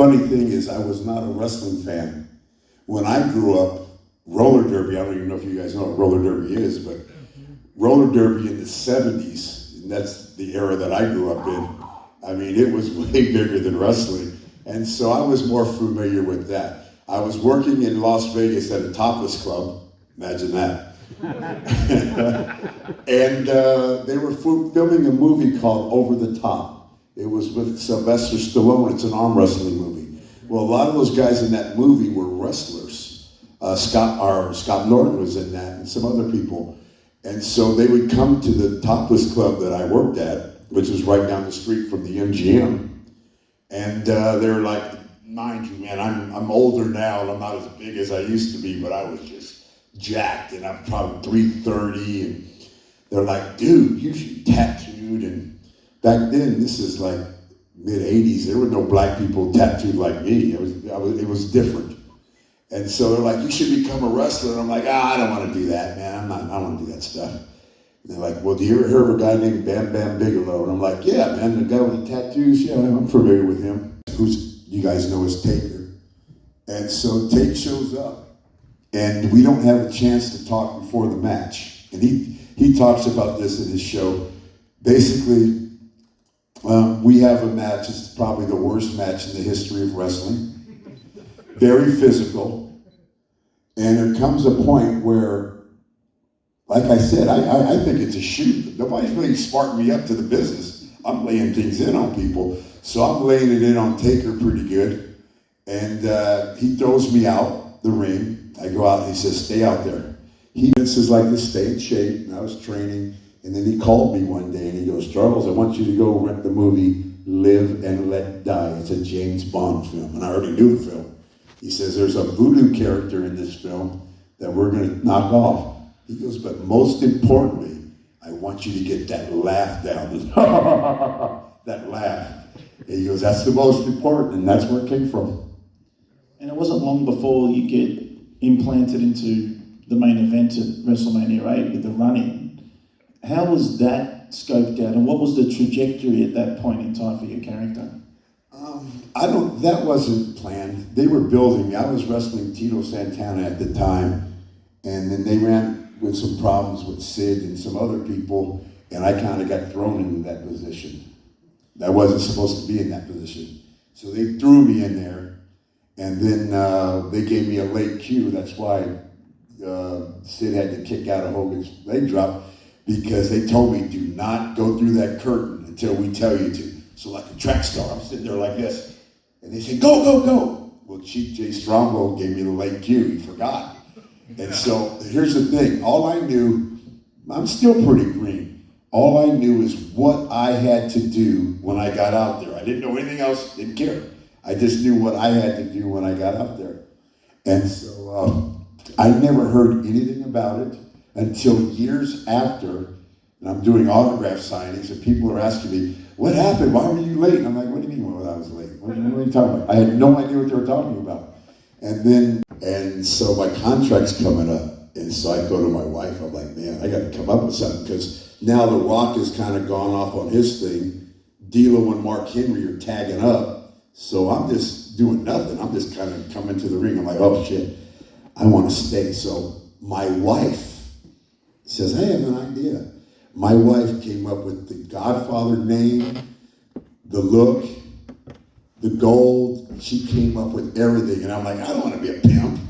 funny thing is I was not a wrestling fan. When I grew up, roller derby, I don't even know if you guys know what roller derby is, but roller derby in the 70s, and that's the era that I grew up in, I mean, it was way bigger than wrestling. And so I was more familiar with that. I was working in Las Vegas at a topless club, imagine that. And they were filming a movie called Over the Top. It was with Sylvester Stallone. It's an arm wrestling movie. Well, a lot of those guys in that movie were wrestlers. Scott Norton was in that, and some other people. And so they would come to the topless club that I worked at, which was right down the street from the MGM. And they were like, mind you, man, I'm older now, and I'm not as big as I used to be, but I was just jacked, and I'm probably 330, and they're like, dude, you should be tattooed. And back then, this is like mid-80s, there were no black people tattooed like me. It was different. And so they're like, you should become a wrestler. And I'm like, I don't want to do that, man. I don't want to do that stuff. And they're like, well, do you ever hear of a guy named Bam Bam Bigelow? And I'm like, yeah, man, the guy with the tattoos, yeah, I'm familiar with him. Who's, you guys know as Taker. And so Tate shows up, and we don't have a chance to talk before the match. And he talks about this in his show. Basically, we have a match, it's probably the worst match in the history of wrestling. Very physical. And there comes a point where, like I said, I think it's a shoot. Nobody's really smarting me up to the business. I'm laying things in on people. So I'm laying it in on Taker pretty good. And he throws me out the ring. I go out and he says, stay out there. He says like this, stay in shape. And I was training. And then he called me one day and he goes, Charles, I want you to go rent the movie Live and Let Die. It's a James Bond film. And I already knew the film. He says, there's a voodoo character in this film that we're going to knock off. He goes, but most importantly, I want you to get that laugh down. That laugh. And he goes, that's the most important, and that's where it came from. And it wasn't long before you get implanted into the main event at WrestleMania 8 with the run-in. How was that scoped out, and what was the trajectory at that point in time for your character? That wasn't planned. They were building me. I was wrestling Tito Santana at the time, and then they ran with some problems with Sid and some other people, and I kind of got thrown into that position. I wasn't supposed to be in that position. So they threw me in there, and then they gave me a late cue. That's why Sid had to kick out of Hogan's leg drop, because they told me, do not go through that curtain until we tell you to. So like a track star, I'm sitting there like this. And they said, go, go, go. Well, Chief Jay Strongbow gave me the late cue. He forgot. And so here's the thing. All I knew, I'm still pretty green. All I knew is what I had to do when I got out there. I didn't know anything else, didn't care. I just knew what I had to do when I got out there. And so I never heard anything about it until years after, and I'm doing autograph signings, and people are asking me, what happened? Why were you late? And I'm like, what do you mean I was late? What are you talking about? I had no idea what they were talking about. And so my contract's coming up. And so I go to my wife, I'm like, man, I got to come up with something, because now The Rock has kind of gone off on his thing. D'Lo and Mark Henry are tagging up. So I'm just doing nothing. I'm just kind of coming to the ring. I'm like, oh shit, I want to stay. So my wife says, I have an idea. My wife came up with the Godfather name, the look, the gold. She came up with everything. And I'm like, I don't want to be a pimp.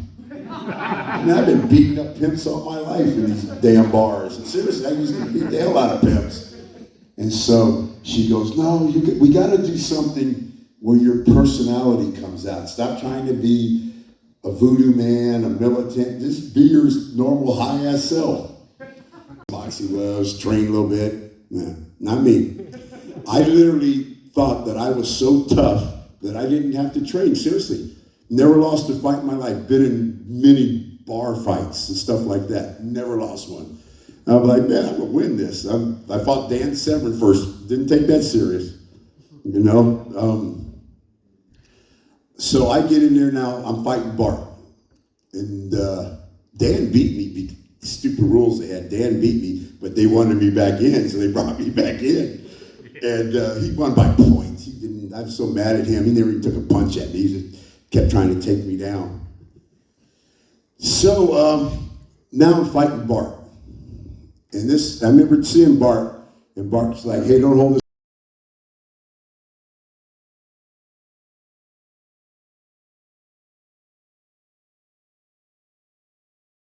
I mean, I've been beating up pimps all my life in these damn bars. And seriously, I used to beat the hell out of pimps. And so she goes, no, we got to do something where your personality comes out. Stop trying to be a voodoo man, a militant. Just be your normal high-ass self. Boxing gloves, train a little bit. Yeah, not me. I literally thought that I was so tough that I didn't have to train. Seriously. Never lost a fight in my life. Been in many bar fights and stuff like that. Never lost one. I'm like, man, I'm going to win this. I fought Dan Severn first. Didn't take that serious. You know? So I get in there now. I'm fighting Bart. And Dan beat me. Stupid rules they had. Dan beat me, but they wanted me back in, so they brought me back in. And he won by points. He didn't. I was so mad at him. He never even took a punch at me. He just kept trying to take me down. So now I'm fighting Bart. And this, I remember seeing Bart, and Bart's like, "Hey, don't hold this